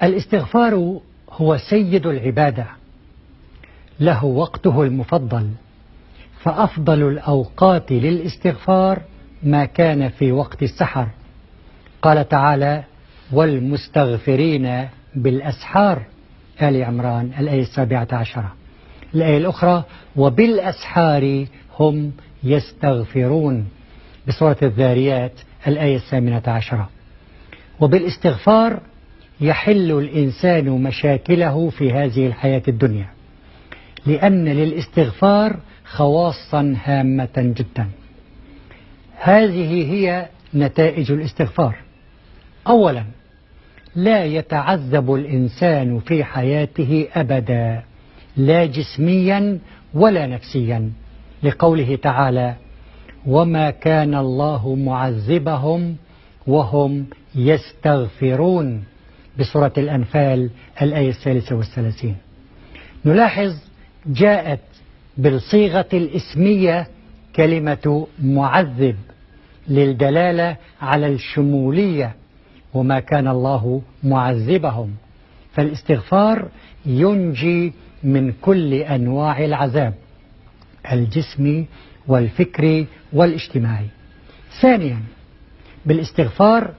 الاستغفار هو سيد العبادة، له وقته المفضل، فأفضل الأوقات للاستغفار ما كان في وقت السحر. قال تعالى: والمستغفرين بالأسحار، آل عمران الآية 17. الآية الأخرى: وبالأسحار هم يستغفرون، بسورة الذاريات الآية 18. وبالاستغفار يحل الإنسان مشاكله في هذه الحياة الدنيا، لأن للاستغفار خواصا هامة جدا. هذه هي نتائج الاستغفار. أولا، لا يتعذب الإنسان في حياته أبدا، لا جسميا ولا نفسيا، لقوله تعالى: وما كان الله معذبهم وهم يستغفرون، بسورة الأنفال الآية 33. نلاحظ جاءت بالصيغة الاسمية كلمة معذب للدلالة على الشمولية، وما كان الله معذبهم، فالاستغفار ينجي من كل أنواع العذاب الجسمي والفكري والاجتماعي. ثانيا، بالاستغفار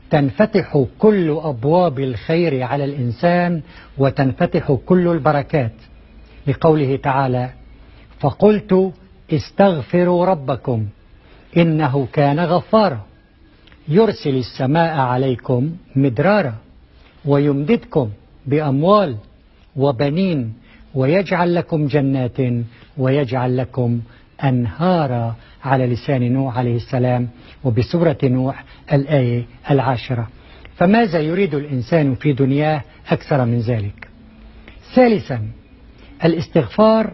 تنفتح كل أبواب الخير على الإنسان وتنفتح كل البركات، لقوله تعالى: فقلت استغفروا ربكم إنه كان غفارا يرسل السماء عليكم مدرارا ويمددكم بأموال وبنين ويجعل لكم جنات ويجعل لكم أنهارا، على لسان نوح عليه السلام، وبسورة نوح الآية 10. فماذا يريد الإنسان في دنياه أكثر من ذلك؟ ثالثا، الاستغفار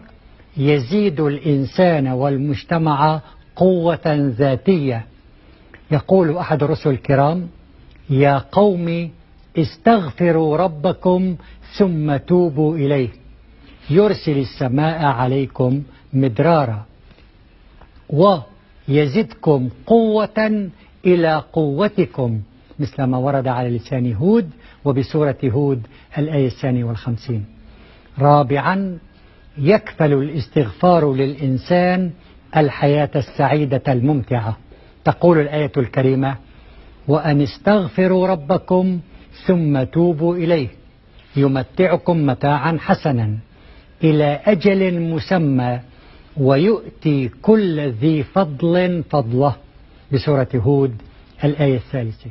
يزيد الإنسان والمجتمع قوة ذاتية. يقول أحد الرسل الكرام: يا قوم استغفروا ربكم ثم توبوا إليه يرسل السماء عليكم مدرارا ويزدكم قوة إلى قوتكم، مثل ما ورد على لسان هود وبسورة هود الآية 52. رابعا، يكفل الاستغفار للإنسان الحياة السعيدة الممتعة. تقول الآية الكريمة: وأن استغفروا ربكم ثم توبوا إليه يمتعكم متاعا حسنا إلى أجل مسمى ويؤتي كل ذي فضل فضله، بسورة هود الآية 3.